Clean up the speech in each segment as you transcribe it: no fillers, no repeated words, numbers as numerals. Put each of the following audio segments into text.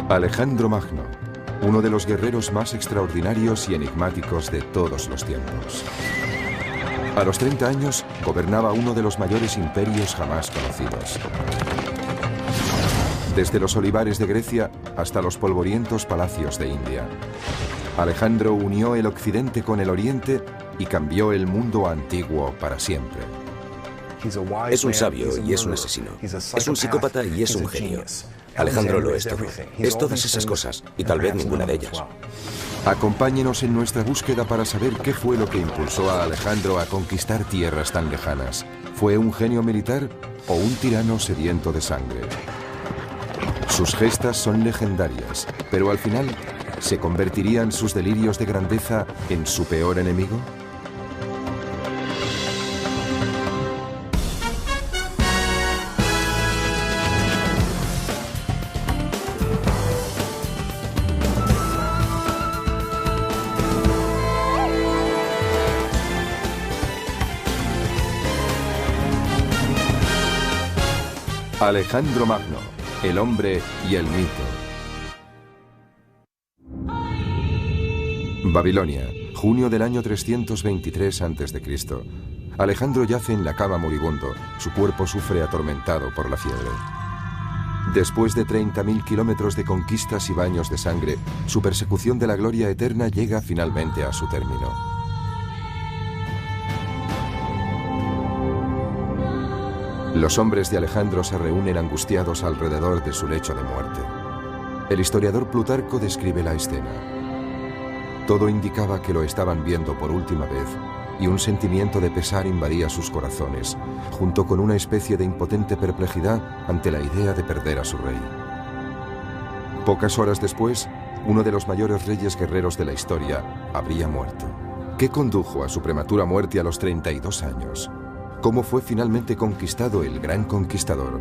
Alejandro Magno, uno de los guerreros más extraordinarios y enigmáticos de todos los tiempos. A los 30 años, gobernaba uno de los mayores imperios jamás conocidos. Desde los olivares de Grecia hasta los polvorientos palacios de India. Alejandro unió el occidente con el oriente y cambió el mundo antiguo para siempre. Es un sabio y es un asesino. Es un psicópata y es un genio. Alejandro lo es todo. Es todas esas cosas, y tal vez ninguna de ellas. Acompáñenos en nuestra búsqueda para saber qué fue lo que impulsó a Alejandro a conquistar tierras tan lejanas. ¿Fue un genio militar o un tirano sediento de sangre? Sus gestas son legendarias, pero al final, ¿se convertirían sus delirios de grandeza en su peor enemigo? Alejandro Magno, el hombre y el mito. Babilonia, junio del año 323 a.C. Alejandro yace en la cama moribundo. Su cuerpo sufre atormentado por la fiebre. Después de 30.000 kilómetros de conquistas y baños de sangre, su persecución de la gloria eterna llega finalmente a su término. Los hombres de Alejandro se reúnen angustiados alrededor de su lecho de muerte. El historiador Plutarco describe la escena. Todo indicaba que lo estaban viendo por última vez, y un sentimiento de pesar invadía sus corazones, junto con una especie de impotente perplejidad ante la idea de perder a su rey. Pocas horas después, uno de los mayores reyes guerreros de la historia habría muerto. ¿Qué condujo a su prematura muerte a los 32 años? ¿Cómo fue finalmente conquistado el gran conquistador?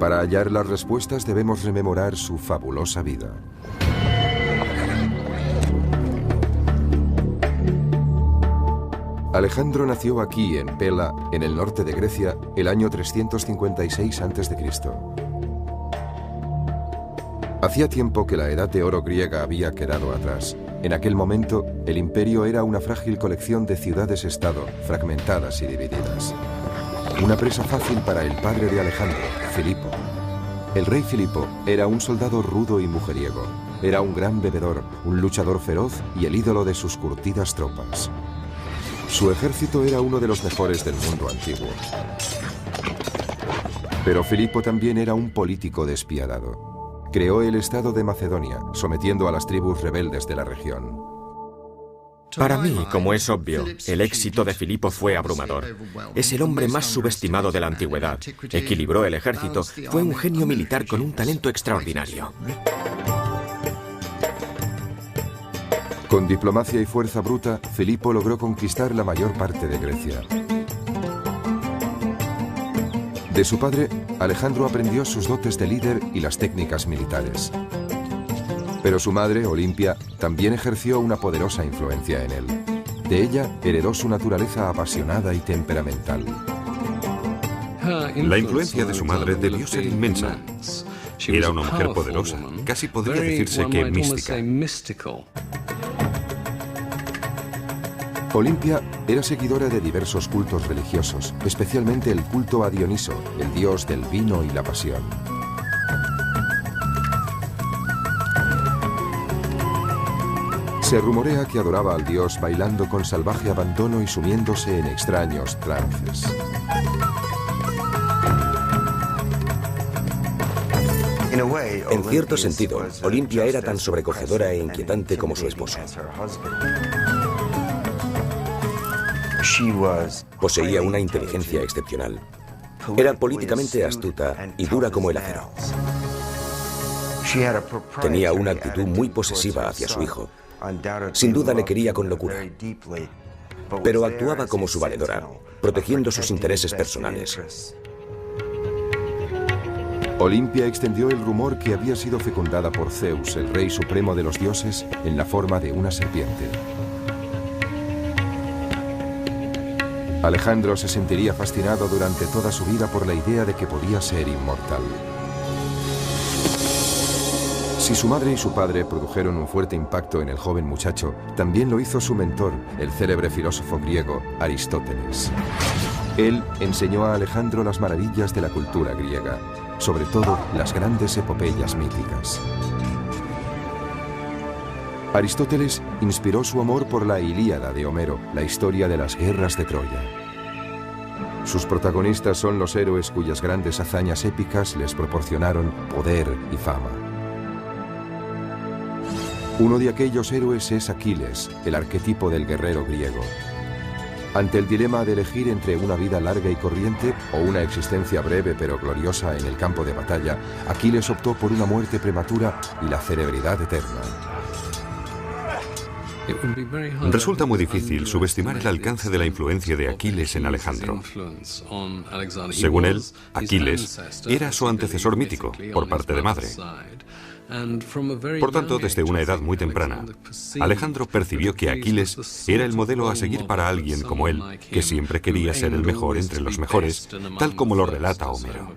Para hallar las respuestas debemos rememorar su fabulosa vida. Alejandro nació aquí, en Pella, en el norte de Grecia, el año 356 a.C. Hacía tiempo que la edad de oro griega había quedado atrás. En aquel momento, el imperio era una frágil colección de ciudades-estado, fragmentadas y divididas. Una presa fácil para el padre de Alejandro, Filipo. El rey Filipo era un soldado rudo y mujeriego. Era un gran bebedor, un luchador feroz y el ídolo de sus curtidas tropas. Su ejército era uno de los mejores del mundo antiguo. Pero Filipo también era un político despiadado. Creó el estado de Macedonia, sometiendo a las tribus rebeldes de la región. Para mí, como es obvio, el éxito de Filipo fue abrumador. Es el hombre más subestimado de la antigüedad. Equilibró el ejército, fue un genio militar con un talento extraordinario. Con diplomacia y fuerza bruta, Filipo logró conquistar la mayor parte de Grecia. De su padre, Alejandro aprendió sus dotes de líder y las técnicas militares. Pero su madre, Olimpia, también ejerció una poderosa influencia en él. De ella heredó su naturaleza apasionada y temperamental. La influencia de su madre debió ser inmensa. Era una mujer poderosa, casi podría decirse que mística. Olimpia era seguidora de diversos cultos religiosos, especialmente el culto a Dioniso, el dios del vino y la pasión. Se rumorea que adoraba al dios bailando con salvaje abandono y sumiéndose en extraños trances. En cierto sentido, Olimpia era tan sobrecogedora e inquietante como su esposo. Poseía una inteligencia excepcional. Era políticamente astuta y dura como el acero. Tenía una actitud muy posesiva hacia su hijo. Sin duda le quería con locura, pero actuaba como su valedora, protegiendo sus intereses personales. Olimpia extendió el rumor que había sido fecundada por Zeus, el rey supremo de los dioses, en la forma de una serpiente. Alejandro se sentiría fascinado durante toda su vida por la idea de que podía ser inmortal. Si su madre y su padre produjeron un fuerte impacto en el joven muchacho, también lo hizo su mentor, el célebre filósofo griego Aristóteles. Él enseñó a Alejandro las maravillas de la cultura griega, sobre todo las grandes epopeyas míticas. Aristóteles inspiró su amor por la Ilíada de Homero, la historia de las guerras de Troya. Sus protagonistas son los héroes cuyas grandes hazañas épicas les proporcionaron poder y fama. Uno de aquellos héroes es Aquiles, el arquetipo del guerrero griego. Ante el dilema de elegir entre una vida larga y corriente o una existencia breve pero gloriosa en el campo de batalla, Aquiles optó por una muerte prematura y la celebridad eterna. Resulta muy difícil subestimar el alcance de la influencia de Aquiles en Alejandro. Según él, Aquiles era su antecesor mítico, por parte de madre. Por tanto, desde una edad muy temprana, Alejandro percibió que Aquiles era el modelo a seguir para alguien como él, que siempre quería ser el mejor entre los mejores, tal como lo relata Homero.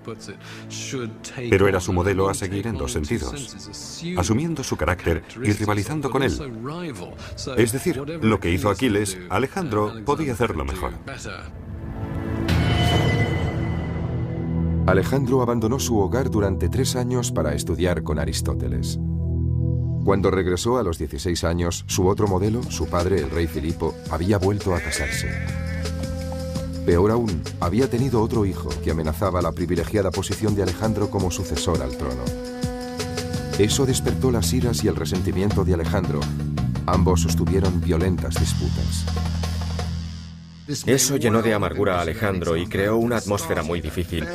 Pero era su modelo a seguir en dos sentidos, asumiendo su carácter y rivalizando con él. Es decir, lo que hizo Aquiles, Alejandro podía hacerlo mejor. Alejandro abandonó su hogar durante 3 años para estudiar con Aristóteles. Cuando regresó a los 16 años, su otro modelo, su padre, el rey Filipo, había vuelto a casarse. Peor aún, había tenido otro hijo que amenazaba la privilegiada posición de Alejandro como sucesor al trono. Eso despertó las iras y el resentimiento de Alejandro. Ambos sostuvieron violentas disputas. Eso llenó de amargura a Alejandro y creó una atmósfera muy difícil.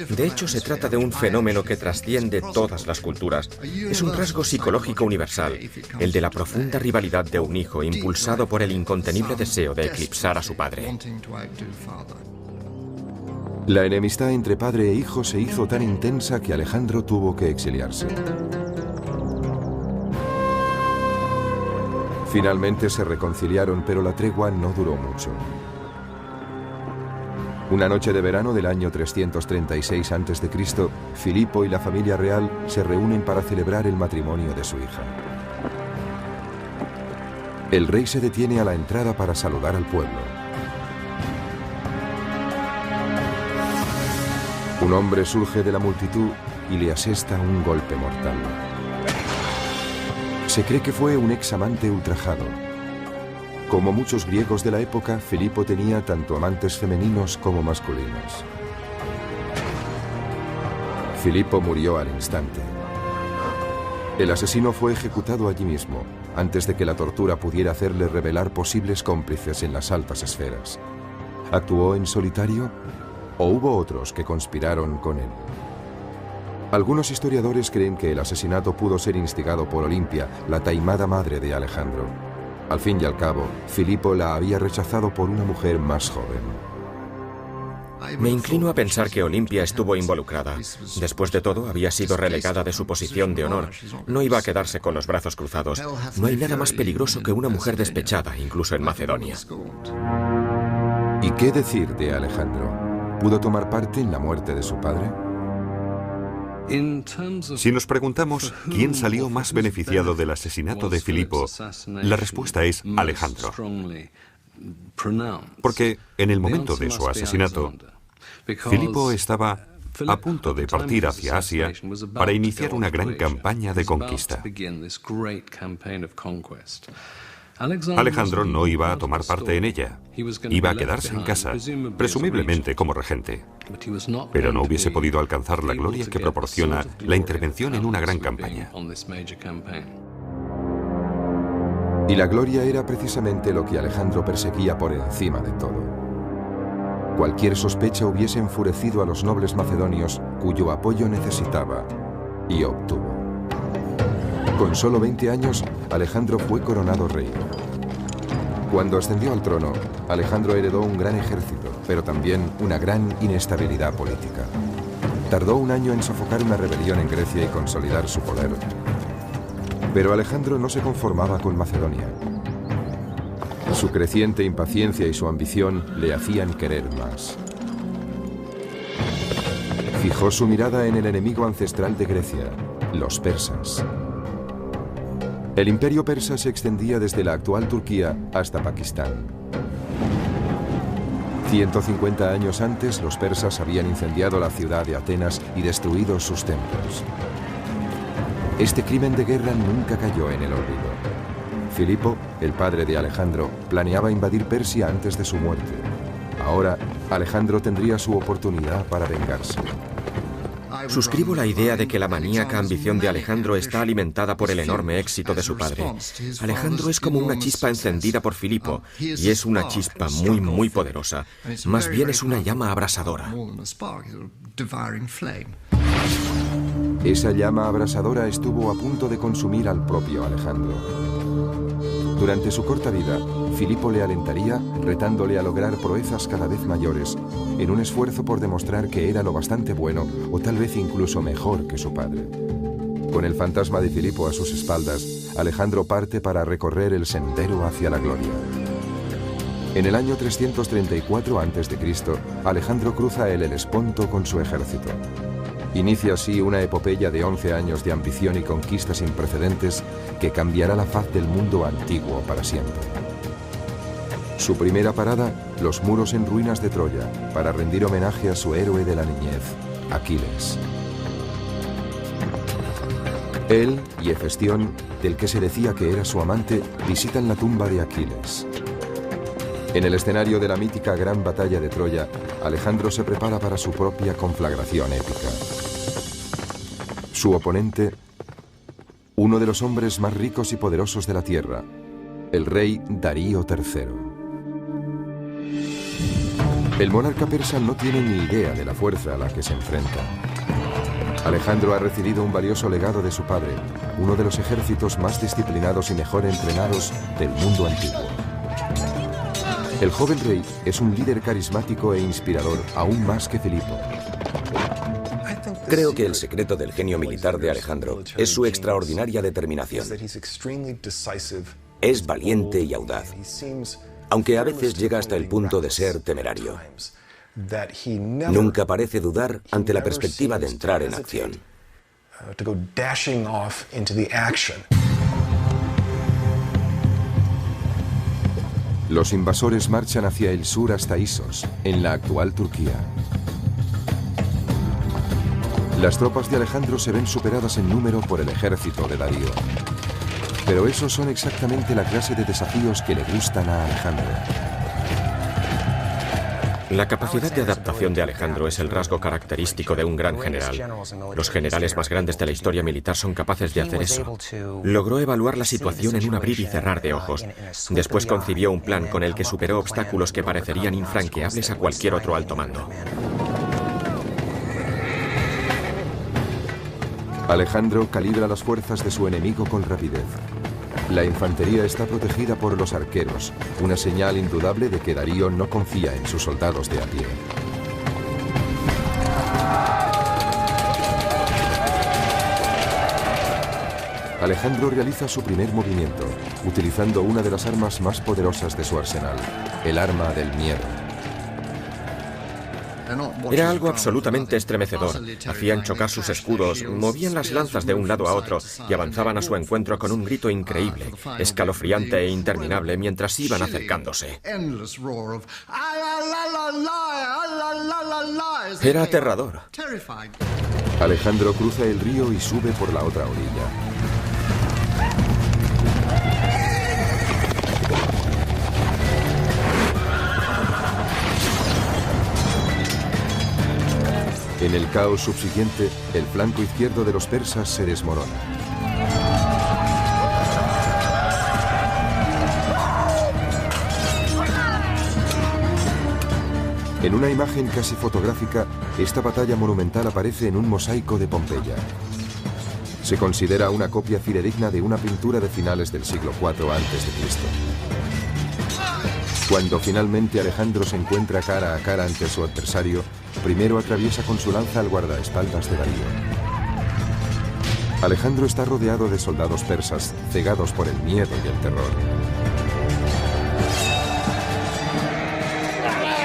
De hecho, se trata de un fenómeno que trasciende todas las culturas. Es un rasgo psicológico universal, el de la profunda rivalidad de un hijo impulsado por el incontenible deseo de eclipsar a su padre. La enemistad entre padre e hijo se hizo tan intensa que Alejandro tuvo que exiliarse. Finalmente se reconciliaron, pero la tregua no duró mucho. Una noche de verano del año 336 a.C., Filipo y la familia real se reúnen para celebrar el matrimonio de su hija. El rey se detiene a la entrada para saludar al pueblo. Un hombre surge de la multitud y le asesta un golpe mortal. Se cree que fue un examante ultrajado. Como muchos griegos de la época, Filipo tenía tanto amantes femeninos como masculinos. Filipo murió al instante. El asesino fue ejecutado allí mismo, antes de que la tortura pudiera hacerle revelar posibles cómplices en las altas esferas. ¿Actuó en solitario o hubo otros que conspiraron con él? Algunos historiadores creen que el asesinato pudo ser instigado por Olimpia, la taimada madre de Alejandro. Al fin y al cabo, Filipo la había rechazado por una mujer más joven. Me inclino a pensar que Olimpia estuvo involucrada. Después de todo, había sido relegada de su posición de honor. No iba a quedarse con los brazos cruzados. No hay nada más peligroso que una mujer despechada, incluso en Macedonia. ¿Y qué decir de Alejandro? ¿Pudo tomar parte en la muerte de su padre? Si nos preguntamos quién salió más beneficiado del asesinato de Filipo, la respuesta es Alejandro. Porque en el momento de su asesinato, Filipo estaba a punto de partir hacia Asia para iniciar una gran campaña de conquista. Alejandro no iba a tomar parte en ella. Iba a quedarse en casa, presumiblemente como regente. Pero no hubiese podido alcanzar la gloria que proporciona la intervención en una gran campaña. Y la gloria era precisamente lo que Alejandro perseguía por encima de todo. Cualquier sospecha hubiese enfurecido a los nobles macedonios cuyo apoyo necesitaba y obtuvo. Con solo 20 años, Alejandro fue coronado rey. Cuando ascendió al trono, Alejandro heredó un gran ejército, pero también una gran inestabilidad política. Tardó un año en sofocar una rebelión en Grecia y consolidar su poder. Pero Alejandro no se conformaba con Macedonia. Su creciente impaciencia y su ambición le hacían querer más. Fijó su mirada en el enemigo ancestral de Grecia, los persas. El imperio persa se extendía desde la actual Turquía hasta Pakistán. 150 años antes, los persas habían incendiado la ciudad de Atenas y destruido sus templos. Este crimen de guerra nunca cayó en el olvido. Filipo, el padre de Alejandro, planeaba invadir Persia antes de su muerte. Ahora, Alejandro tendría su oportunidad para vengarse. Suscribo la idea de que la maníaca ambición de Alejandro está alimentada por el enorme éxito de su padre. Alejandro es como una chispa encendida por Filipo, y es una chispa muy, muy poderosa. Más bien es una llama abrasadora. Esa llama abrasadora estuvo a punto de consumir al propio Alejandro. Durante su corta vida, Filipo le alentaría, retándole a lograr proezas cada vez mayores, en un esfuerzo por demostrar que era lo bastante bueno o tal vez incluso mejor que su padre. Con el fantasma de Filipo a sus espaldas, Alejandro parte para recorrer el sendero hacia la gloria. En el año 334 a.C., Alejandro cruza el Helesponto con su ejército. Inicia así una epopeya de 11 años de ambición y conquista sin precedentes que cambiará la faz del mundo antiguo para siempre. Su primera parada, los muros en ruinas de Troya, para rendir homenaje a su héroe de la niñez, Aquiles. Él y Hefestión, del que se decía que era su amante, visitan la tumba de Aquiles. En el escenario de la mítica Gran Batalla de Troya, Alejandro se prepara para su propia conflagración épica. Su oponente, uno de los hombres más ricos y poderosos de la tierra, el rey Darío III. El monarca persa no tiene ni idea de la fuerza a la que se enfrenta. Alejandro ha recibido un valioso legado de su padre, uno de los ejércitos más disciplinados y mejor entrenados del mundo antiguo. El joven rey es un líder carismático e inspirador, aún más que Filipo. Creo que el secreto del genio militar de Alejandro es su extraordinaria determinación. Es valiente y audaz, aunque a veces llega hasta el punto de ser temerario. Nunca parece dudar ante la perspectiva de entrar en acción. Los invasores marchan hacia el sur hasta Isos, en la actual Turquía. Las tropas de Alejandro se ven superadas en número por el ejército de Darío. Pero esos son exactamente la clase de desafíos que le gustan a Alejandro. La capacidad de adaptación de Alejandro es el rasgo característico de un gran general. Los generales más grandes de la historia militar son capaces de hacer eso. Logró evaluar la situación en un abrir y cerrar de ojos. Después concibió un plan con el que superó obstáculos que parecerían infranqueables a cualquier otro alto mando. Alejandro calibra las fuerzas de su enemigo con rapidez. La infantería está protegida por los arqueros, una señal indudable de que Darío no confía en sus soldados de a pie. Alejandro realiza su primer movimiento, utilizando una de las armas más poderosas de su arsenal, el arma del miedo. Era algo absolutamente estremecedor. Hacían chocar sus escudos, movían las lanzas de un lado a otro y avanzaban a su encuentro con un grito increíble, escalofriante e interminable mientras iban acercándose. Era aterrador. Alejandro cruza el río y sube por la otra orilla. En el caos subsiguiente, el flanco izquierdo de los persas se desmorona. En una imagen casi fotográfica, esta batalla monumental aparece en un mosaico de Pompeya. Se considera una copia fidedigna de una pintura de finales del siglo IV a.C. Cuando finalmente Alejandro se encuentra cara a cara ante su adversario, primero atraviesa con su lanza al guardaespaldas de Darío. Alejandro está rodeado de soldados persas, cegados por el miedo y el terror.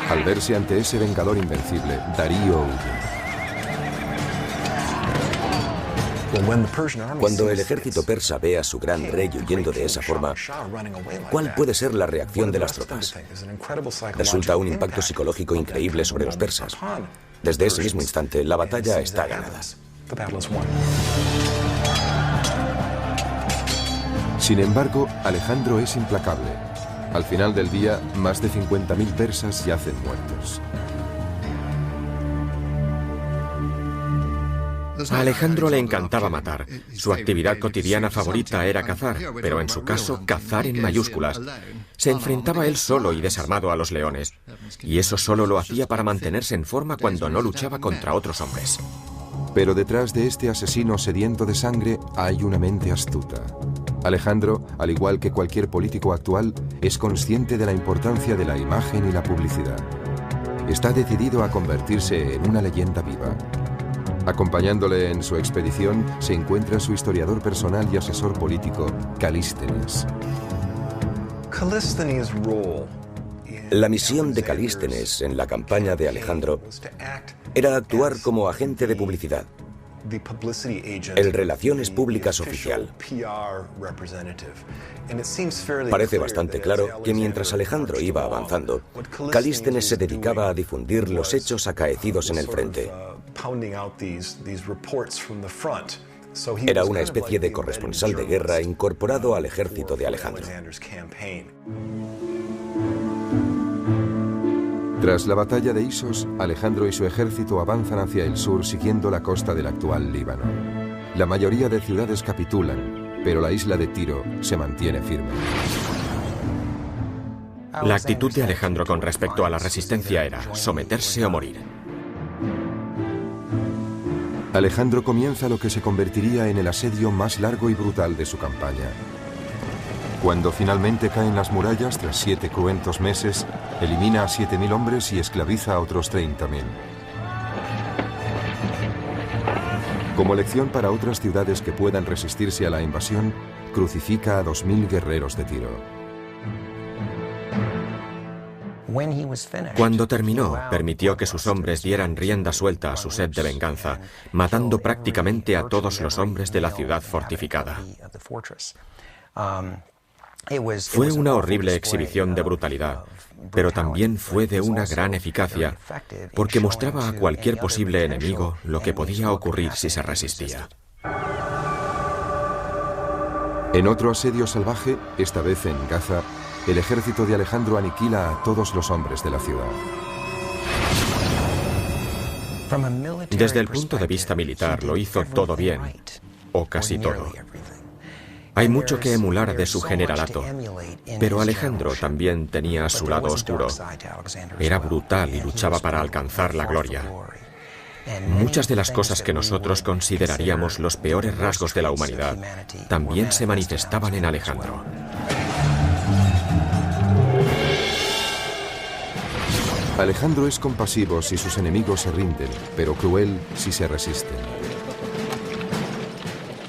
Al verse ante ese vengador invencible, Darío huye. Cuando el ejército persa ve a su gran rey huyendo de esa forma, ¿cuál puede ser la reacción de las tropas? Resulta un impacto psicológico increíble sobre los persas. Desde ese mismo instante, la batalla está ganada. Sin embargo, Alejandro es implacable. Al final del día, más de 50.000 persas yacen muertos. A Alejandro le encantaba matar. Su actividad cotidiana favorita era cazar, pero en su caso, cazar en mayúsculas. Se enfrentaba él solo y desarmado a los leones. Y eso solo lo hacía para mantenerse en forma cuando no luchaba contra otros hombres. Pero detrás de este asesino sediento de sangre hay una mente astuta. Alejandro, al igual que cualquier político actual, es consciente de la importancia de la imagen y la publicidad. Está decidido a convertirse en una leyenda viva. Acompañándole en su expedición se encuentra su historiador personal y asesor político, Calístenes. La misión de Calístenes en la campaña de Alejandro era actuar como agente de publicidad, el Relaciones Públicas oficial. Parece bastante claro que mientras Alejandro iba avanzando, Calístenes se dedicaba a difundir los hechos acaecidos en el frente. Era una especie de corresponsal de guerra incorporado al ejército de Alejandro. Tras la batalla de Isos, Alejandro y su ejército avanzan hacia el sur siguiendo la costa del actual Líbano. La mayoría de ciudades capitulan, pero la isla de Tiro se mantiene firme. La actitud de Alejandro con respecto a la resistencia era someterse o morir. Alejandro comienza lo que se convertiría en el asedio más largo y brutal de su campaña. Cuando finalmente caen las murallas, tras 7 cruentos meses, elimina a 7.000 hombres y esclaviza a otros 30.000. Como lección para otras ciudades que puedan resistirse a la invasión, crucifica a 2.000 guerreros de Tiro. Cuando terminó, permitió que sus hombres dieran rienda suelta a su sed de venganza, matando prácticamente a todos los hombres de la ciudad fortificada. Fue una horrible exhibición de brutalidad, pero también fue de una gran eficacia, porque mostraba a cualquier posible enemigo lo que podía ocurrir si se resistía. En otro asedio salvaje, esta vez en Gaza, el ejército de Alejandro aniquila a todos los hombres de la ciudad. Desde el punto de vista militar, lo hizo todo bien, o casi todo. Hay mucho que emular de su generalato, pero Alejandro también tenía su lado oscuro. Era brutal y luchaba para alcanzar la gloria. Muchas de las cosas que nosotros consideraríamos los peores rasgos de la humanidad también se manifestaban en Alejandro. Alejandro es compasivo si sus enemigos se rinden, pero cruel si se resisten.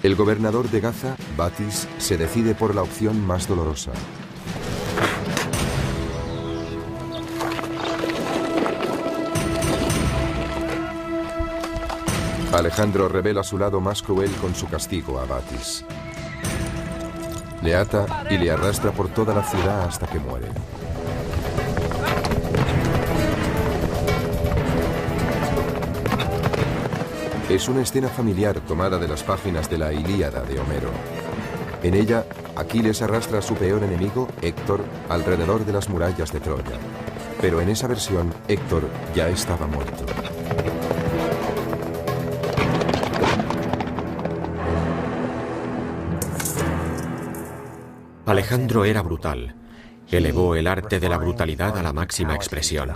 El gobernador de Gaza, Batis, se decide por la opción más dolorosa. Alejandro revela su lado más cruel con su castigo a Batis. Le ata y le arrastra por toda la ciudad hasta que muere. Es una escena familiar tomada de las páginas de la Ilíada de Homero. En ella, Aquiles arrastra a su peor enemigo, Héctor, alrededor de las murallas de Troya. Pero en esa versión, Héctor ya estaba muerto. Alejandro era brutal. Elevó el arte de la brutalidad a la máxima expresión.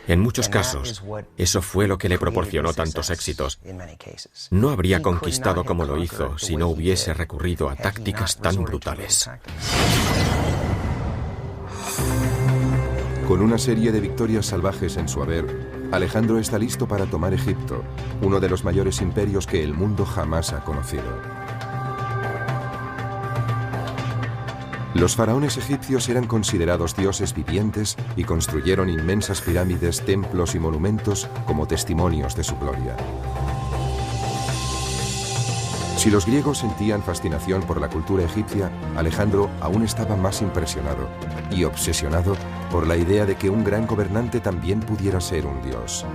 En muchos casos, eso fue lo que le proporcionó tantos éxitos. No habría conquistado como lo hizo si no hubiese recurrido a tácticas tan brutales. Con una serie de victorias salvajes en su haber, Alejandro está listo para tomar Egipto, uno de los mayores imperios que el mundo jamás ha conocido. Los faraones egipcios eran considerados dioses vivientes y construyeron inmensas pirámides, templos y monumentos como testimonios de su gloria. Si los griegos sentían fascinación por la cultura egipcia, Alejandro aún estaba más impresionado y obsesionado por la idea de que un gran gobernante también pudiera ser un dios.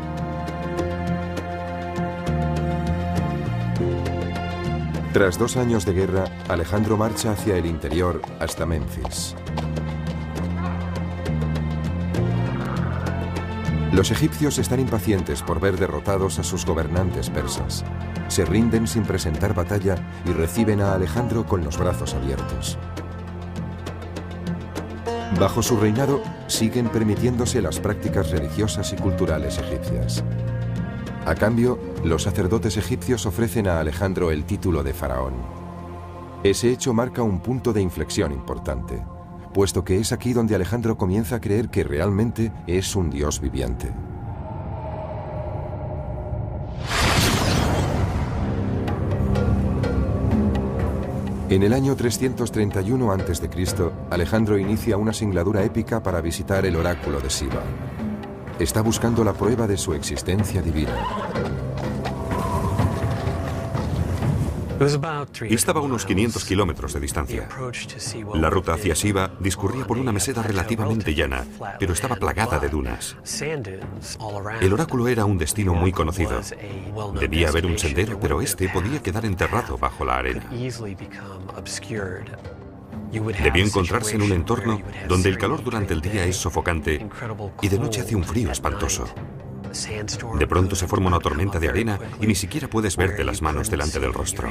Tras 2 años de guerra, Alejandro marcha hacia el interior hasta Menfis. Los egipcios están impacientes por ver derrotados a sus gobernantes persas. Se rinden sin presentar batalla y reciben a Alejandro con los brazos abiertos. Bajo su reinado, siguen permitiéndose las prácticas religiosas y culturales egipcias. A cambio, los sacerdotes egipcios ofrecen a Alejandro el título de faraón. Ese hecho marca un punto de inflexión importante, puesto que es aquí donde Alejandro comienza a creer que realmente es un dios viviente. En el año 331 a.C., Alejandro inicia una singladura épica para visitar el oráculo de Siva. Está buscando la prueba de su existencia divina. Estaba a unos 500 kilómetros de distancia. La ruta hacia Siva discurría por una meseta relativamente llana, pero estaba plagada de dunas. El oráculo era un destino muy conocido. Debía haber un sendero, pero este podía quedar enterrado bajo la arena. Debió encontrarse en un entorno donde el calor durante el día es sofocante y de noche hace un frío espantoso. De pronto se forma una tormenta de arena y ni siquiera puedes verte las manos delante del rostro.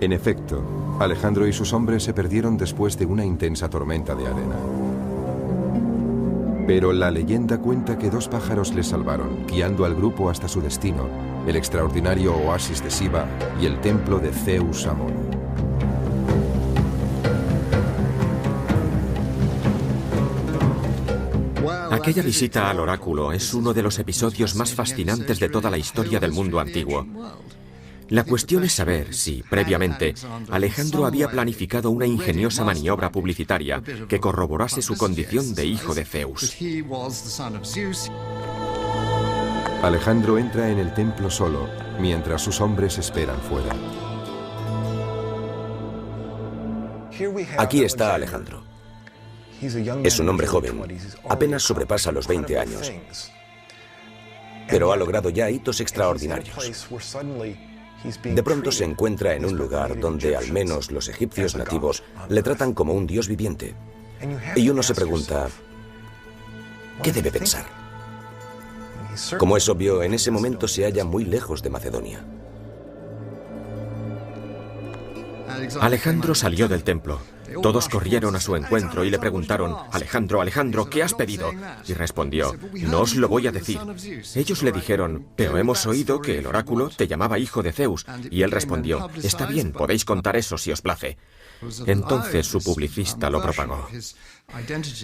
En efecto, Alejandro y sus hombres se perdieron después de una intensa tormenta de arena. Pero la leyenda cuenta que 2 pájaros les salvaron, guiando al grupo hasta su destino, el extraordinario oasis de Siva y el templo de Zeus Amón. Aquella visita al oráculo es uno de los episodios más fascinantes de toda la historia del mundo antiguo. La cuestión es saber si, previamente, Alejandro había planificado una ingeniosa maniobra publicitaria que corroborase su condición de hijo de Zeus. Alejandro entra en el templo solo, mientras sus hombres esperan fuera. Aquí está Alejandro. Es un hombre joven, apenas sobrepasa los 20 años, pero ha logrado ya hitos extraordinarios. De pronto se encuentra en un lugar donde al menos los egipcios nativos le tratan como un dios viviente. Y uno se pregunta, ¿qué debe pensar? Como es obvio, en ese momento se halla muy lejos de Macedonia. Alejandro salió del templo. Todos corrieron a su encuentro y le preguntaron, Alejandro, Alejandro, ¿qué has pedido? Y respondió, no os lo voy a decir. Ellos le dijeron, pero hemos oído que el oráculo te llamaba hijo de Zeus. Y él respondió, está bien, podéis contar eso si os place. Entonces su publicista lo propagó.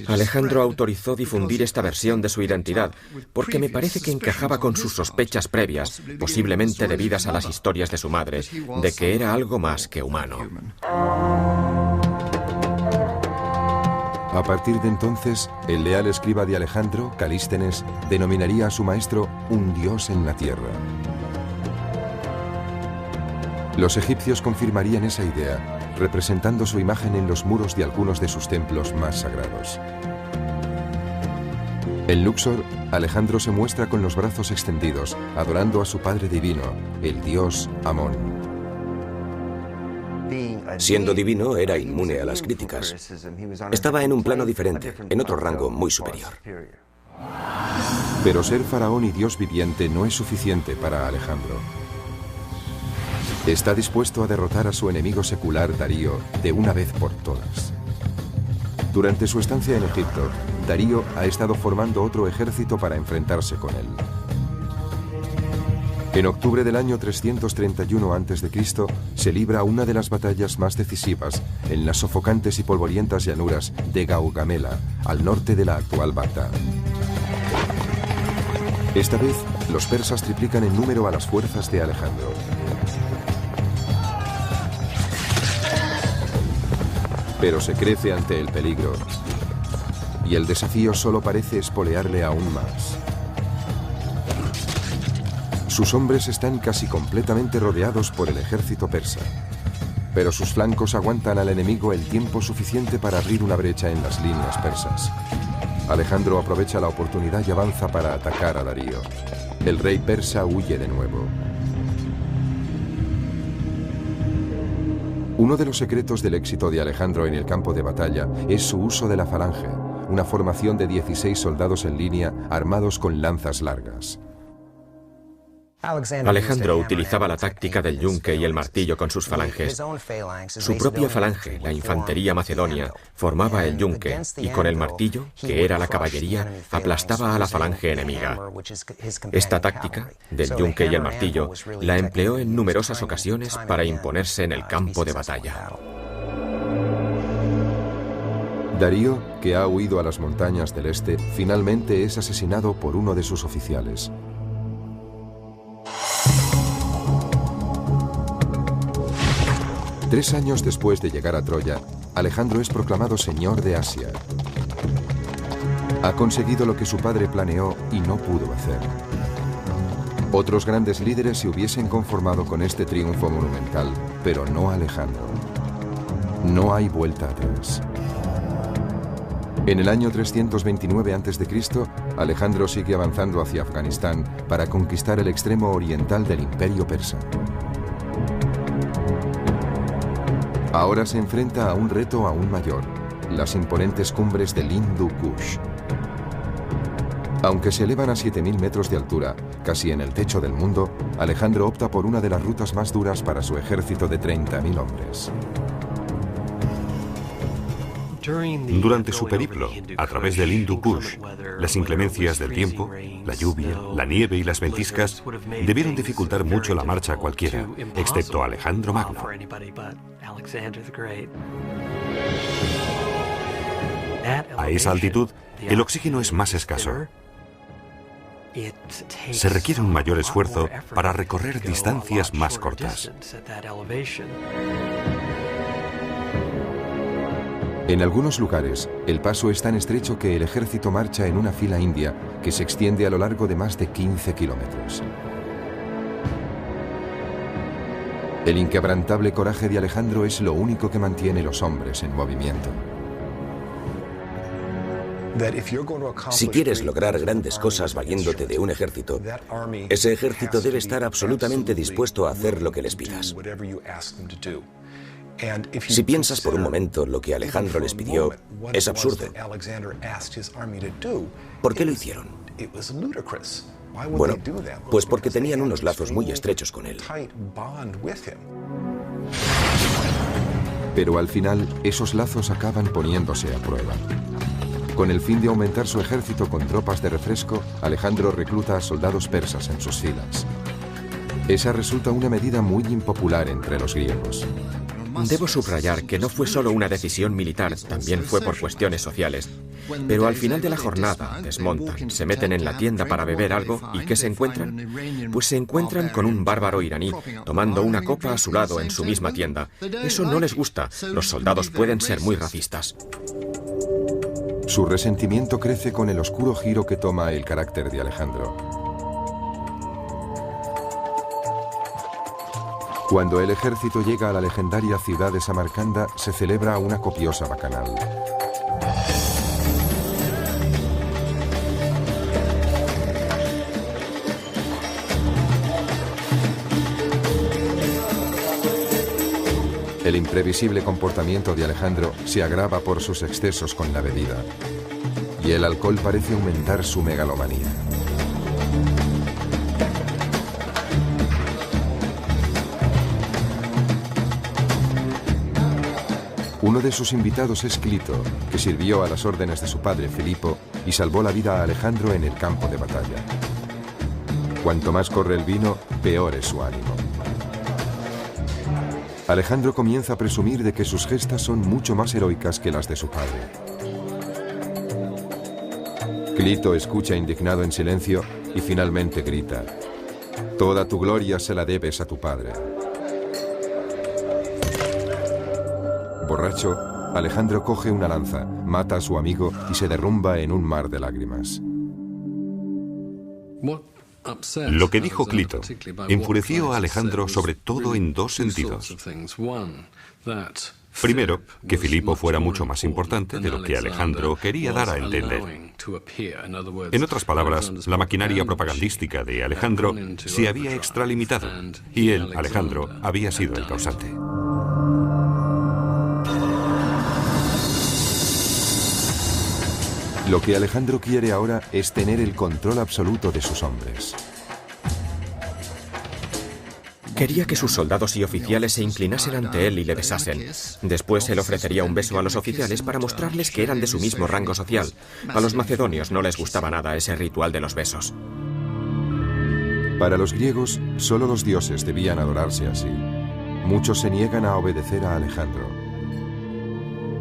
Alejandro autorizó difundir esta versión de su identidad porque me parece que encajaba con sus sospechas previas, posiblemente debidas a las historias de su madre, de que era algo más que humano. A partir de entonces, el leal escriba de Alejandro, Calístenes, denominaría a su maestro un dios en la tierra. Los egipcios confirmarían esa idea, representando su imagen en los muros de algunos de sus templos más sagrados. En Luxor, Alejandro se muestra con los brazos extendidos, adorando a su padre divino, el dios Amón. Siendo divino, era inmune a las críticas. Estaba en un plano diferente, en otro rango muy superior. Pero ser faraón y dios viviente no es suficiente para Alejandro. Está dispuesto a derrotar a su enemigo secular Darío de una vez por todas. Durante su estancia en Egipto, Darío ha estado formando otro ejército para enfrentarse con él. En octubre del año 331 a.C. se libra una de las batallas más decisivas en las sofocantes y polvorientas llanuras de Gaugamela, al norte de la actual Bagdad. Esta vez, los persas triplican en número a las fuerzas de Alejandro. Pero se crece ante el peligro, y el desafío solo parece espolearle aún más. Sus hombres están casi completamente rodeados por el ejército persa, pero sus flancos aguantan al enemigo el tiempo suficiente para abrir una brecha en las líneas persas. Alejandro aprovecha la oportunidad y avanza para atacar a Darío. El rey persa huye de nuevo. Uno de los secretos del éxito de Alejandro en el campo de batalla es su uso de la falange, una formación de 16 soldados en línea armados con lanzas largas. Alejandro utilizaba la táctica del yunque y el martillo con sus falanges. Su propia falange, la infantería macedonia, formaba el yunque y con el martillo, que era la caballería, aplastaba a la falange enemiga. Esta táctica, del yunque y el martillo, la empleó en numerosas ocasiones para imponerse en el campo de batalla. Darío, que ha huido a las montañas del este, finalmente es asesinado por uno de sus oficiales. Tres años después de llegar a Troya, Alejandro es proclamado señor de Asia. Ha conseguido lo que su padre planeó y no pudo hacer. Otros grandes líderes se hubiesen conformado con este triunfo monumental, pero no Alejandro. No hay vuelta atrás. En el año 329 a.C., Alejandro sigue avanzando hacia Afganistán para conquistar el extremo oriental del imperio persa. Ahora se enfrenta a un reto aún mayor, las imponentes cumbres del Hindu Kush. Aunque se elevan a 7.000 metros de altura, casi en el techo del mundo, Alejandro opta por una de las rutas más duras para su ejército de 30.000 hombres. Durante su periplo, a través del Hindu Kush, las inclemencias del tiempo, la lluvia, la nieve y las ventiscas debieron dificultar mucho la marcha a cualquiera, excepto a Alejandro Magno. A esa altitud, el oxígeno es más escaso. Se requiere un mayor esfuerzo para recorrer distancias más cortas. En algunos lugares, el paso es tan estrecho que el ejército marcha en una fila india que se extiende a lo largo de más de 15 kilómetros. El inquebrantable coraje de Alejandro es lo único que mantiene los hombres en movimiento. Si quieres lograr grandes cosas valiéndote de un ejército, ese ejército debe estar absolutamente dispuesto a hacer lo que les pidas. Si piensas por un momento lo que Alejandro les pidió, es absurdo. ¿Por qué lo hicieron? Bueno, pues porque tenían unos lazos muy estrechos con él. Pero al final, esos lazos acaban poniéndose a prueba. Con el fin de aumentar su ejército con tropas de refresco, Alejandro recluta a soldados persas en sus filas. Esa resulta una medida muy impopular entre los griegos. Debo subrayar que no fue solo una decisión militar, también fue por cuestiones sociales. Pero al final de la jornada desmontan, se meten en la tienda para beber algo y ¿qué se encuentran? Pues se encuentran con un bárbaro iraní tomando una copa a su lado en su misma tienda. Eso no les gusta, los soldados pueden ser muy racistas. Su resentimiento crece con el oscuro giro que toma el carácter de Alejandro. Cuando el ejército llega a la legendaria ciudad de Samarcanda, se celebra una copiosa bacanal. El imprevisible comportamiento de Alejandro se agrava por sus excesos con la bebida, y el alcohol parece aumentar su megalomanía. Uno de sus invitados es Clito, que sirvió a las órdenes de su padre Filipo y salvó la vida a Alejandro en el campo de batalla. Cuanto más corre el vino, peor es su ánimo. Alejandro comienza a presumir de que sus gestas son mucho más heroicas que las de su padre. Clito escucha indignado en silencio y finalmente grita: «Toda tu gloria se la debes a tu padre». Borracho, Alejandro coge una lanza, mata a su amigo y se derrumba en un mar de lágrimas. Lo que dijo Clito enfureció a Alejandro sobre todo en dos sentidos. Primero, que Filipo fuera mucho más importante de lo que Alejandro quería dar a entender. En otras palabras, la maquinaria propagandística de Alejandro se había extralimitado y él, Alejandro, había sido el causante. Lo que Alejandro quiere ahora es tener el control absoluto de sus hombres. Quería que sus soldados y oficiales se inclinasen ante él y le besasen. Después él ofrecería un beso a los oficiales para mostrarles que eran de su mismo rango social. A los macedonios no les gustaba nada ese ritual de los besos. Para los griegos, solo los dioses debían adorarse así. Muchos se niegan a obedecer a Alejandro.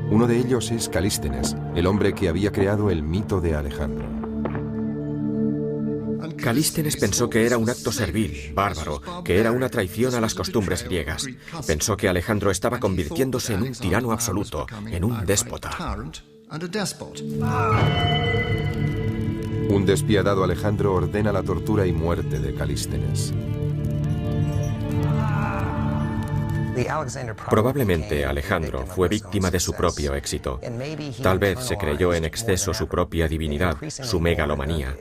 Uno de ellos es Calístenes, el hombre que había creado el mito de Alejandro. Calístenes pensó que era un acto servil, bárbaro, que era una traición a las costumbres griegas. Pensó que Alejandro estaba convirtiéndose en un tirano absoluto, en un déspota. Un despiadado Alejandro ordena la tortura y muerte de Calístenes. Probablemente Alejandro fue víctima de su propio éxito. Tal vez se creyó en exceso su propia divinidad, su megalomanía.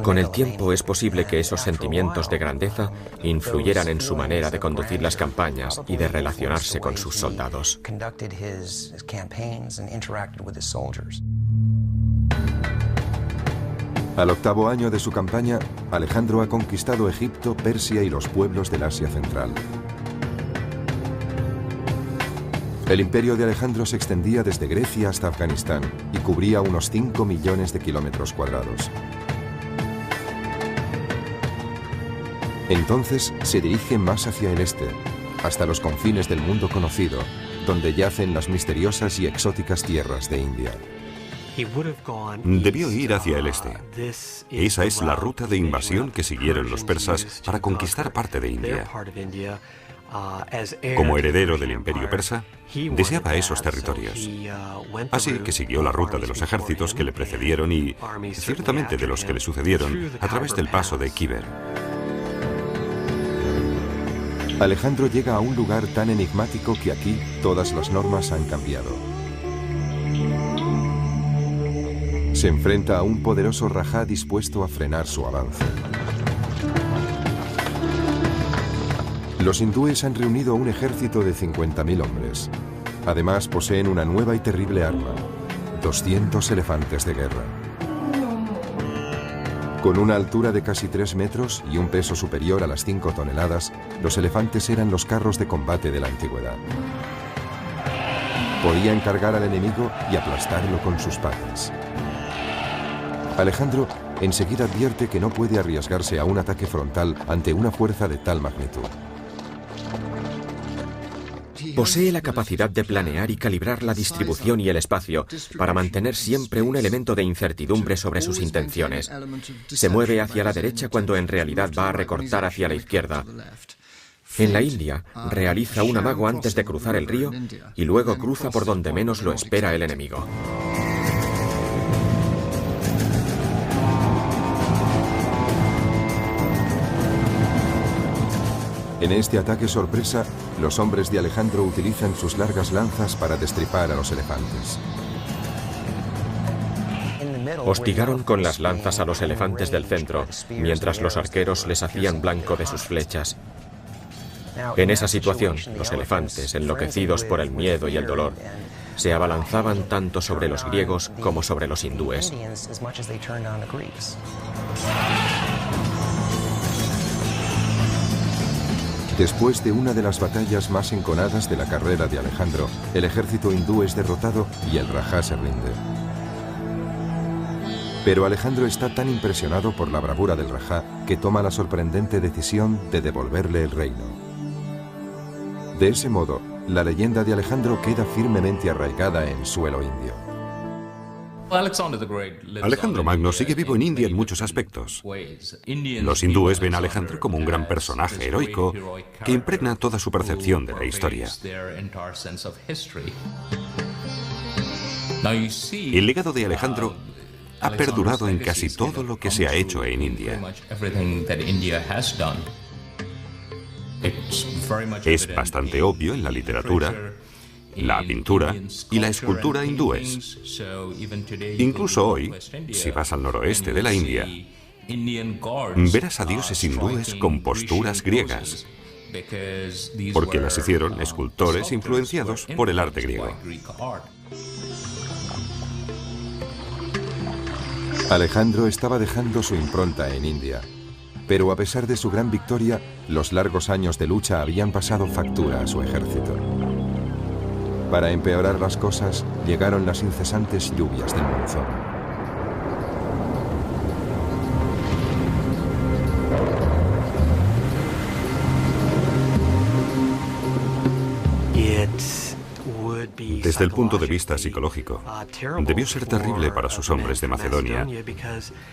Con el tiempo es posible que esos sentimientos de grandeza influyeran en su manera de conducir las campañas y de relacionarse con sus soldados. Al 8º año de su campaña, Alejandro ha conquistado Egipto, Persia y los pueblos del Asia Central. El imperio de Alejandro se extendía desde Grecia hasta Afganistán y cubría unos 5 millones de kilómetros cuadrados. Entonces se dirige más hacia el este, hasta los confines del mundo conocido, donde yacen las misteriosas y exóticas tierras de India. Debió ir hacia el este. Esa es la ruta de invasión que siguieron los persas para conquistar parte de India. Como heredero del imperio persa, deseaba esos territorios. Así que siguió la ruta de los ejércitos que le precedieron y, ciertamente, de los que le sucedieron a través del paso de Khyber. Alejandro llega a un lugar tan enigmático que aquí todas las normas han cambiado. Se enfrenta a un poderoso rajá dispuesto a frenar su avance. Los hindúes han reunido un ejército de 50.000 hombres. Además poseen una nueva y terrible arma, 200 elefantes de guerra. Con una altura de casi 3 metros y un peso superior a las 5 toneladas, los elefantes eran los carros de combate de la antigüedad. Podían cargar al enemigo y aplastarlo con sus patas. Alejandro enseguida advierte que no puede arriesgarse a un ataque frontal ante una fuerza de tal magnitud. Posee la capacidad de planear y calibrar la distribución y el espacio para mantener siempre un elemento de incertidumbre sobre sus intenciones. Se mueve hacia la derecha cuando en realidad va a recortar hacia la izquierda. En la India, realiza un amago antes de cruzar el río y luego cruza por donde menos lo espera el enemigo. En este ataque sorpresa, los hombres de Alejandro utilizan sus largas lanzas para destripar a los elefantes. Hostigaron con las lanzas a los elefantes del centro, mientras los arqueros les hacían blanco de sus flechas. En esa situación, los elefantes, enloquecidos por el miedo y el dolor, se abalanzaban tanto sobre los griegos como sobre los hindúes. Después de una de las batallas más enconadas de la carrera de Alejandro, el ejército hindú es derrotado y el rajá se rinde. Pero Alejandro está tan impresionado por la bravura del rajá que toma la sorprendente decisión de devolverle el reino. De ese modo, la leyenda de Alejandro queda firmemente arraigada en suelo indio. Alejandro Magno sigue vivo en India en muchos aspectos. Los hindúes ven a Alejandro como un gran personaje heroico que impregna toda su percepción de la historia. El legado de Alejandro ha perdurado en casi todo lo que se ha hecho en India. Es bastante obvio en la literatura, la pintura y la escultura hindúes. Incluso hoy, si vas al noroeste de la India, verás a dioses hindúes con posturas griegas, porque las hicieron escultores influenciados por el arte griego. Alejandro estaba dejando su impronta en India, pero a pesar de su gran victoria, los largos años de lucha habían pasado factura a su ejército. Para empeorar las cosas, llegaron las incesantes lluvias del monzón. Desde el punto de vista psicológico, debió ser terrible para sus hombres de Macedonia,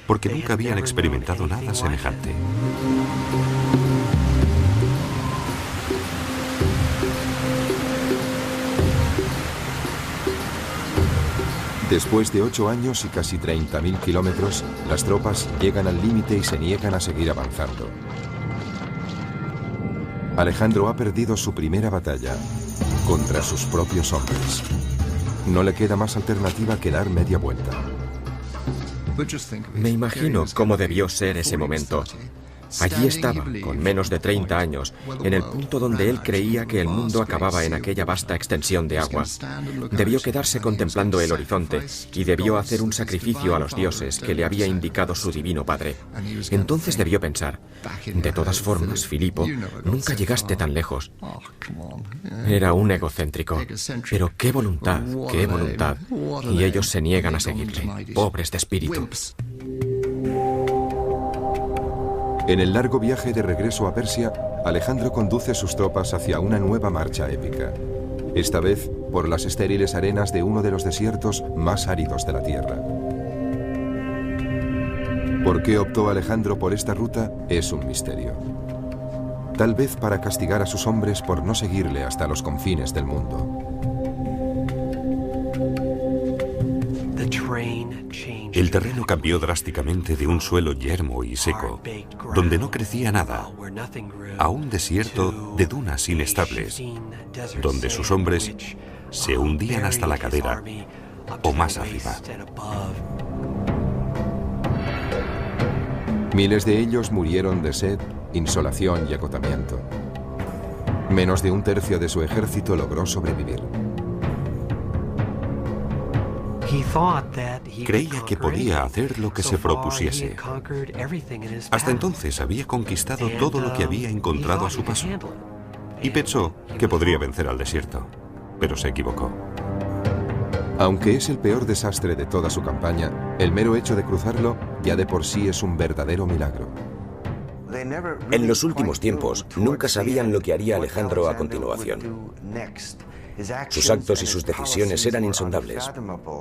porque nunca habían experimentado nada semejante. Después de 8 años y casi 30.000 kilómetros, las tropas llegan al límite y se niegan a seguir avanzando. Alejandro ha perdido su primera batalla contra sus propios hombres. No le queda más alternativa que dar media vuelta. Me imagino cómo debió ser ese momento. Allí estaba, con menos de 30 años, en el punto donde él creía que el mundo acababa en aquella vasta extensión de agua. Debió quedarse contemplando el horizonte y debió hacer un sacrificio a los dioses que le había indicado su divino padre. Entonces debió pensar, de todas formas, Filipo, nunca llegaste tan lejos. Era un egocéntrico, pero qué voluntad, y ellos se niegan a seguirle, pobres de espíritu. En el largo viaje de regreso a Persia, Alejandro conduce sus tropas hacia una nueva marcha épica. Esta vez por las estériles arenas de uno de los desiertos más áridos de la tierra. ¿Por qué optó Alejandro por esta ruta? Es un misterio. Tal vez para castigar a sus hombres por no seguirle hasta los confines del mundo. El terreno cambió drásticamente de un suelo yermo y seco, donde no crecía nada, a un desierto de dunas inestables, donde sus hombres se hundían hasta la cadera o más arriba. Miles de ellos murieron de sed, insolación y agotamiento. Menos de un tercio de su ejército logró sobrevivir. Creía que podía hacer lo que se propusiese. Hasta entonces había conquistado todo lo que había encontrado a su paso. Y pensó que podría vencer al desierto, pero se equivocó. Aunque es el peor desastre de toda su campaña, el mero hecho de cruzarlo ya de por sí es un verdadero milagro. En los últimos tiempos, nunca sabían lo que haría Alejandro a continuación. Sus actos y sus decisiones eran insondables.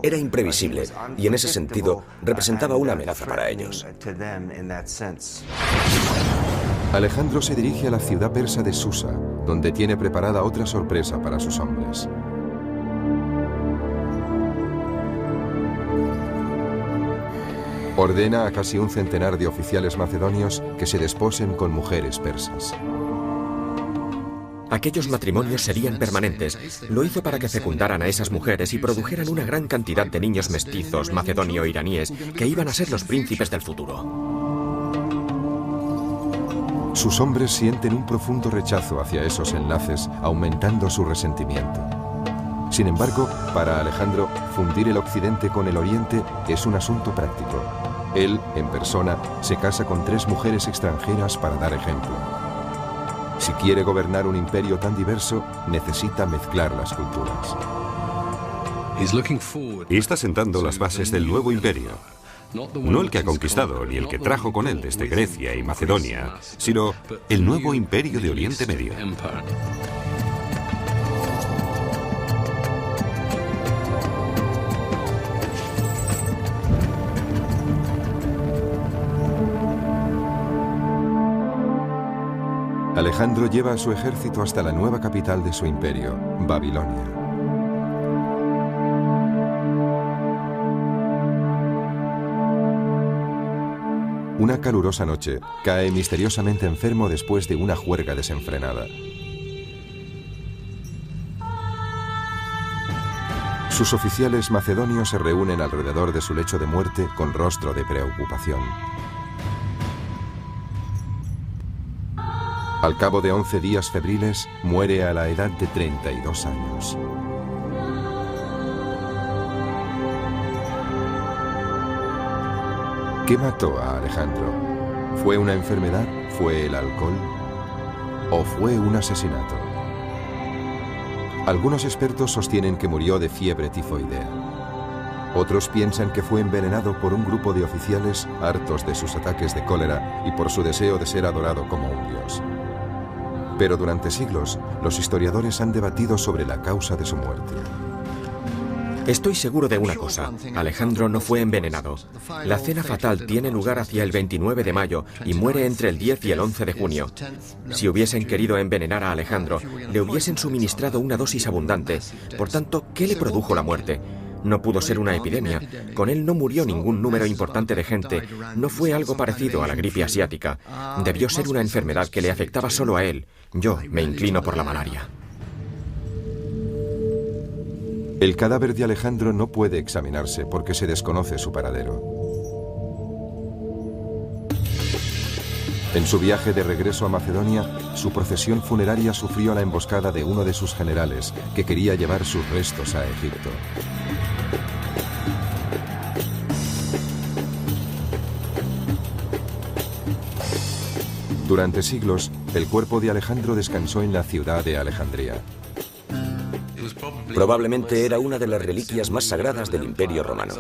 Era imprevisible y en ese sentido representaba una amenaza para ellos. Alejandro se dirige a la ciudad persa de Susa, donde tiene preparada otra sorpresa para sus hombres. Ordena a casi un centenar de oficiales macedonios que se desposen con mujeres persas. Aquellos matrimonios serían permanentes. Lo hizo para que fecundaran a esas mujeres y produjeran una gran cantidad de niños mestizos macedonio-iraníes que iban a ser los príncipes del futuro. Sus hombres sienten un profundo rechazo hacia esos enlaces, aumentando su resentimiento. Sin embargo, para Alejandro, fundir el occidente con el oriente es un asunto práctico. Él, en persona, se casa con 3 mujeres extranjeras para dar ejemplo. Si quiere gobernar un imperio tan diverso, necesita mezclar las culturas. Y está sentando las bases del nuevo imperio. No el que ha conquistado, ni el que trajo con él desde Grecia y Macedonia, sino el nuevo imperio de Oriente Medio. Alejandro lleva a su ejército hasta la nueva capital de su imperio, Babilonia. Una calurosa noche, cae misteriosamente enfermo después de una juerga desenfrenada. Sus oficiales macedonios se reúnen alrededor de su lecho de muerte con rostro de preocupación. Al cabo de 11 días febriles, muere a la edad de 32 años. ¿Qué mató a Alejandro? ¿Fue una enfermedad? ¿Fue el alcohol? ¿O fue un asesinato? Algunos expertos sostienen que murió de fiebre tifoidea. Otros piensan que fue envenenado por un grupo de oficiales hartos de sus ataques de cólera y por su deseo de ser adorado como un dios. Pero durante siglos, los historiadores han debatido sobre la causa de su muerte. Estoy seguro de una cosa, Alejandro no fue envenenado. La cena fatal tiene lugar hacia el 29 de mayo y muere entre el 10 y el 11 de junio. Si hubiesen querido envenenar a Alejandro, le hubiesen suministrado una dosis abundante. Por tanto, ¿qué le produjo la muerte? No pudo ser una epidemia. Con él no murió ningún número importante de gente. No fue algo parecido a la gripe asiática. Debió ser una enfermedad que le afectaba solo a él. Yo me inclino por la malaria. El cadáver de Alejandro no puede examinarse porque se desconoce su paradero. En su viaje de regreso a Macedonia, su procesión funeraria sufrió la emboscada de uno de sus generales, que quería llevar sus restos a Egipto. Durante siglos, el cuerpo de Alejandro descansó en la ciudad de Alejandría. Probablemente era una de las reliquias más sagradas del Imperio Romano.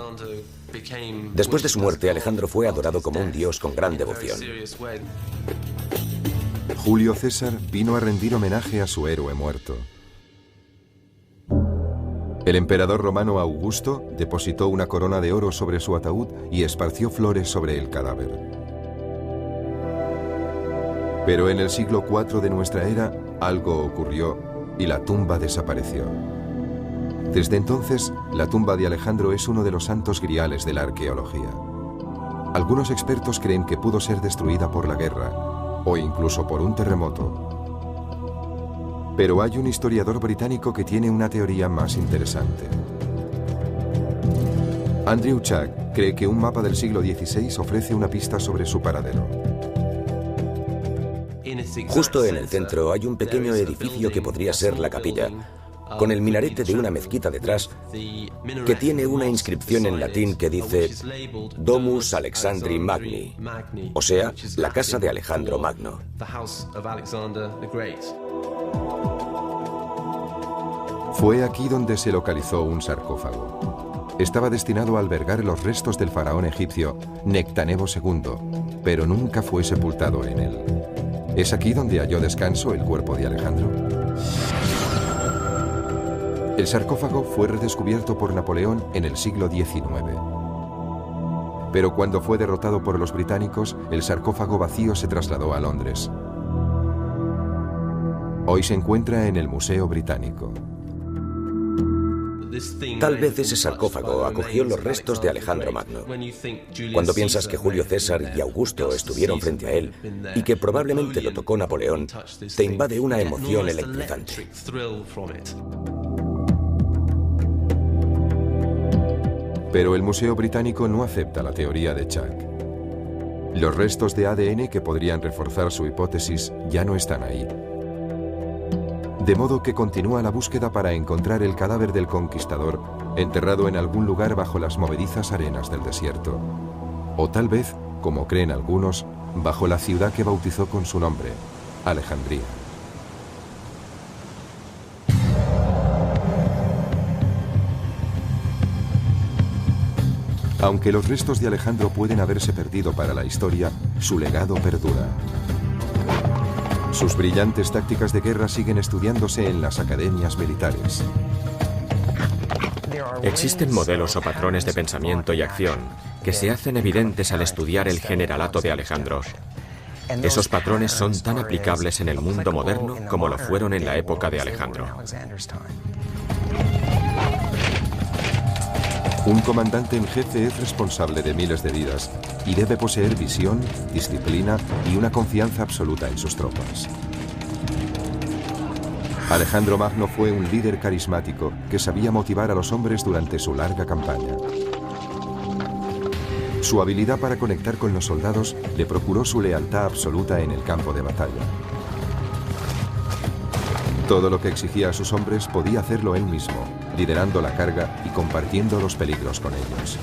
Después de su muerte, Alejandro fue adorado como un dios con gran devoción. Julio César vino a rendir homenaje a su héroe muerto. El emperador romano Augusto depositó una corona de oro sobre su ataúd y esparció flores sobre el cadáver. Pero en el siglo IV de nuestra era, algo ocurrió y la tumba desapareció. Desde entonces, la tumba de Alejandro es uno de los santos griales de la arqueología. Algunos expertos creen que pudo ser destruida por la guerra, o incluso por un terremoto. Pero hay un historiador británico que tiene una teoría más interesante. Andrew Chuck cree que un mapa del siglo XVI ofrece una pista sobre su paradero. Justo en el centro hay un pequeño edificio que podría ser la capilla, con el minarete de una mezquita detrás, que tiene una inscripción en latín que dice Domus Alexandri Magni, o sea, la casa de Alejandro Magno. Fue aquí donde se localizó un sarcófago. Estaba destinado a albergar los restos del faraón egipcio Nectanebo II, pero nunca fue sepultado en él. ¿Es aquí donde halló descanso el cuerpo de Alejandro? El sarcófago fue redescubierto por Napoleón en el siglo XIX. Pero cuando fue derrotado por los británicos, el sarcófago vacío se trasladó a Londres. Hoy se encuentra en el Museo Británico. Tal vez ese sarcófago acogió los restos de Alejandro Magno. Cuando piensas que Julio César y Augusto estuvieron frente a él y que probablemente lo tocó Napoleón, te invade una emoción electrizante. Pero el Museo Británico no acepta la teoría de Chuck. Los restos de ADN que podrían reforzar su hipótesis ya no están ahí. De modo que continúa la búsqueda para encontrar el cadáver del conquistador enterrado en algún lugar bajo las movedizas arenas del desierto. O tal vez, como creen algunos, bajo la ciudad que bautizó con su nombre, Alejandría. Aunque los restos de Alejandro pueden haberse perdido para la historia, su legado perdura. Sus brillantes tácticas de guerra siguen estudiándose en las academias militares. Existen modelos o patrones de pensamiento y acción que se hacen evidentes al estudiar el generalato de Alejandro. Esos patrones son tan aplicables en el mundo moderno como lo fueron en la época de Alejandro. Un comandante en jefe es responsable de miles de vidas y debe poseer visión, disciplina y una confianza absoluta en sus tropas. Alejandro Magno fue un líder carismático que sabía motivar a los hombres durante su larga campaña. Su habilidad para conectar con los soldados le procuró su lealtad absoluta en el campo de batalla. Todo lo que exigía a sus hombres podía hacerlo él mismo, liderando la carga y compartiendo los peligros con ellos.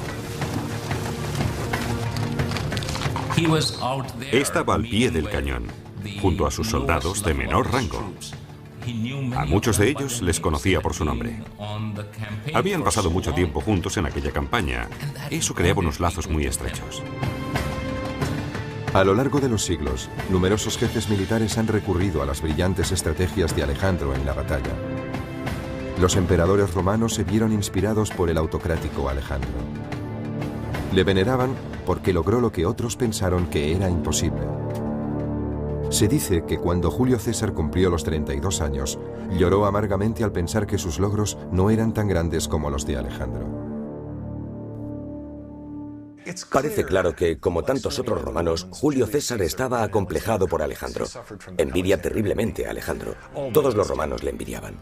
Estaba al pie del cañón, junto a sus soldados de menor rango. A muchos de ellos les conocía por su nombre. Habían pasado mucho tiempo juntos en aquella campaña. Eso creaba unos lazos muy estrechos. A lo largo de los siglos, numerosos jefes militares han recurrido a las brillantes estrategias de Alejandro en la batalla. Los emperadores romanos se vieron inspirados por el autocrático Alejandro. Le veneraban porque logró lo que otros pensaron que era imposible. Se dice que cuando Julio César cumplió los 32 años, lloró amargamente al pensar que sus logros no eran tan grandes como los de Alejandro. Parece claro que, como tantos otros romanos, Julio César estaba acomplejado por Alejandro. Envidia terriblemente a Alejandro. Todos los romanos le envidiaban.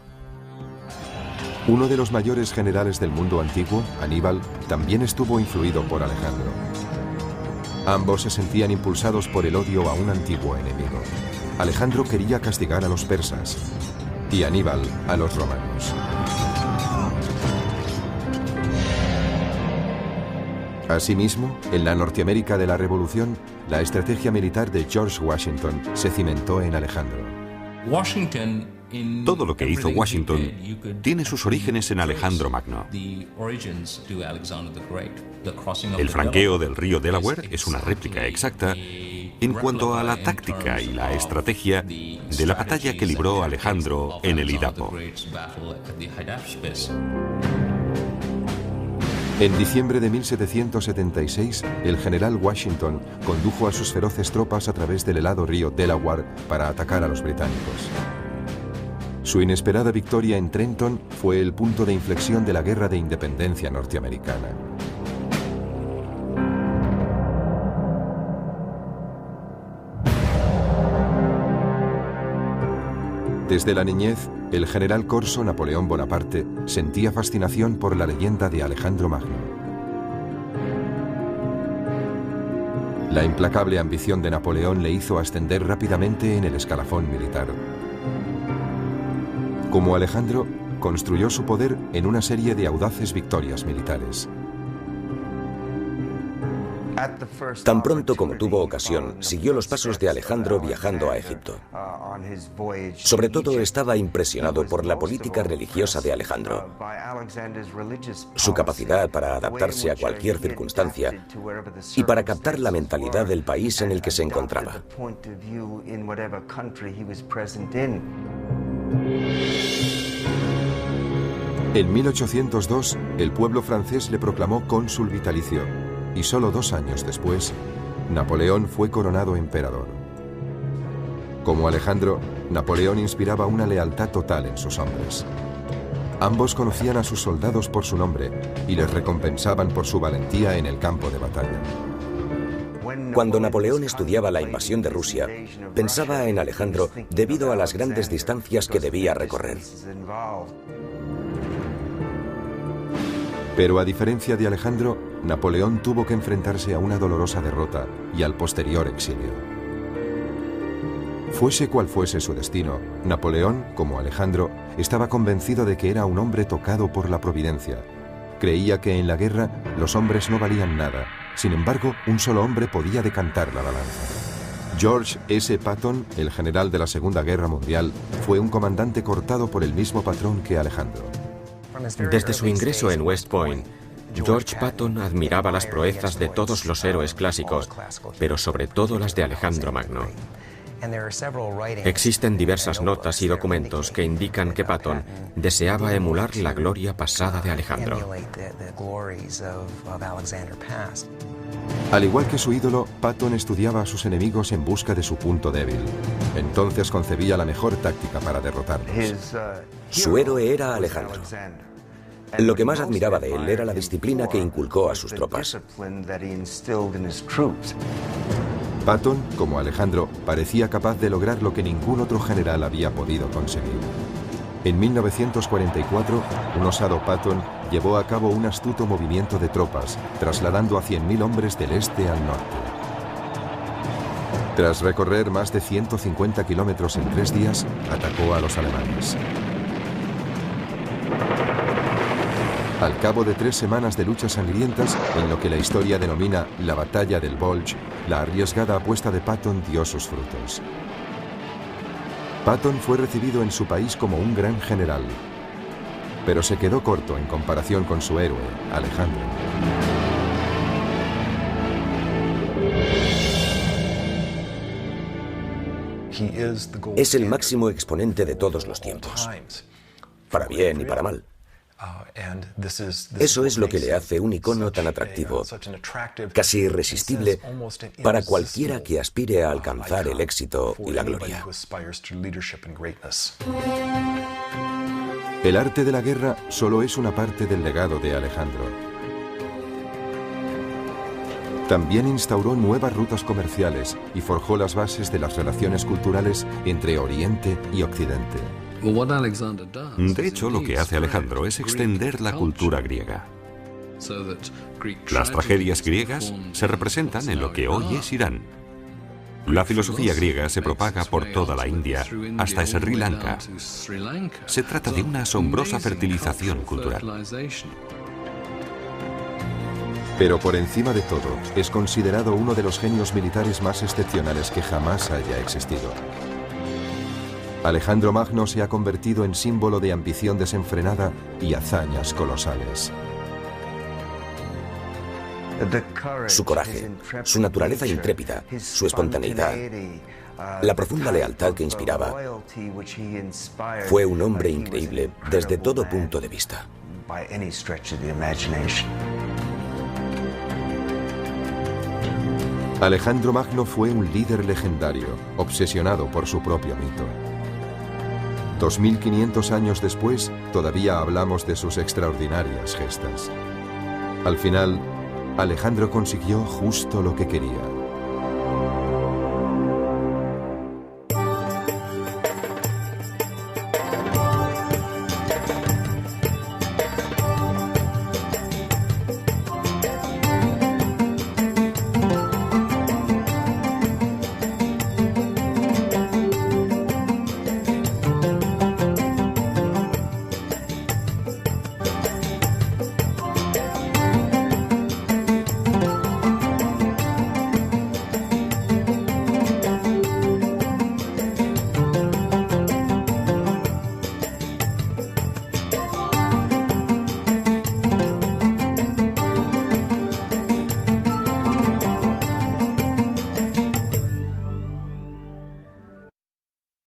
Uno de los mayores generales del mundo antiguo, Aníbal, también estuvo influido por Alejandro. Ambos se sentían impulsados por el odio a un antiguo enemigo. Alejandro quería castigar a los persas y Aníbal a los romanos. Asimismo, en la Norteamérica de la Revolución, la estrategia militar de George Washington se cimentó en Alejandro. Todo lo que hizo Washington tiene sus orígenes en Alejandro Magno. El franqueo del río Delaware es una réplica exacta en cuanto a la táctica y la estrategia de la batalla que libró Alejandro en el Idapo. En diciembre de 1776, el general Washington condujo a sus feroces tropas a través del helado río Delaware para atacar a los británicos. Su inesperada victoria en Trenton fue el punto de inflexión de la Guerra de Independencia norteamericana. Desde la niñez, el general corso Napoleón Bonaparte sentía fascinación por la leyenda de Alejandro Magno. La implacable ambición de Napoleón le hizo ascender rápidamente en el escalafón militar. Como Alejandro, construyó su poder en una serie de audaces victorias militares. Tan pronto como tuvo ocasión, siguió los pasos de Alejandro viajando a Egipto. Sobre todo estaba impresionado por la política religiosa de Alejandro, su capacidad para adaptarse a cualquier circunstancia y para captar la mentalidad del país en el que se encontraba. En 1802, el pueblo francés le proclamó cónsul vitalicio y solo 2 años después, Napoleón fue coronado emperador. Como Alejandro, Napoleón inspiraba una lealtad total en sus hombres. Ambos conocían a sus soldados por su nombre y les recompensaban por su valentía en el campo de batalla. Cuando Napoleón estudiaba la invasión de Rusia, pensaba en Alejandro debido a las grandes distancias que debía recorrer. Pero a diferencia de Alejandro, Napoleón tuvo que enfrentarse a una dolorosa derrota y al posterior exilio. Fuese cual fuese su destino, Napoleón, como Alejandro, estaba convencido de que era un hombre tocado por la providencia. Creía que en la guerra los hombres no valían nada. Sin embargo, un solo hombre podía decantar la balanza. George S. Patton, el general de la Segunda Guerra Mundial, fue un comandante cortado por el mismo patrón que Alejandro. Desde su ingreso en West Point, George Patton admiraba las proezas de todos los héroes clásicos, pero sobre todo las de Alejandro Magno. Existen diversas notas y documentos que indican que Patton deseaba emular la gloria pasada de Alejandro. Al igual que su ídolo, Patton estudiaba a sus enemigos en busca de su punto débil. Entonces concebía la mejor táctica para derrotarlos. Su héroe era Alejandro. Lo que más admiraba de él era la disciplina que inculcó a sus tropas. Patton, como Alejandro, parecía capaz de lograr lo que ningún otro general había podido conseguir. En 1944, un osado Patton llevó a cabo un astuto movimiento de tropas, trasladando a 100.000 hombres del este al norte. Tras recorrer más de 150 kilómetros en 3 días, atacó a los alemanes. Al cabo de 3 semanas de luchas sangrientas, en lo que la historia denomina la Batalla del Bulge, la arriesgada apuesta de Patton dio sus frutos. Patton fue recibido en su país como un gran general, pero se quedó corto en comparación con su héroe, Alejandro. Es el máximo exponente de todos los tiempos, para bien y para mal. Eso es lo que le hace un icono tan atractivo, casi irresistible para cualquiera que aspire a alcanzar el éxito y la gloria. El arte de la guerra solo es una parte del legado de Alejandro. También instauró nuevas rutas comerciales y forjó las bases de las relaciones culturales entre Oriente y Occidente. De hecho, lo que hace Alejandro es extender la cultura griega. Las tragedias griegas se representan en lo que hoy es Irán. La filosofía griega se propaga por toda la India hasta Sri Lanka. Se trata de una asombrosa fertilización cultural. Pero por encima de todo, es considerado uno de los genios militares más excepcionales que jamás haya existido. Alejandro Magno se ha convertido en símbolo de ambición desenfrenada y hazañas colosales. Su coraje, su naturaleza intrépida, su espontaneidad, la profunda lealtad que inspiraba, fue un hombre increíble desde todo punto de vista. Alejandro Magno fue un líder legendario, obsesionado por su propio mito. 2500 años después, todavía hablamos de sus extraordinarias gestas. Al final, Alejandro consiguió justo lo que quería.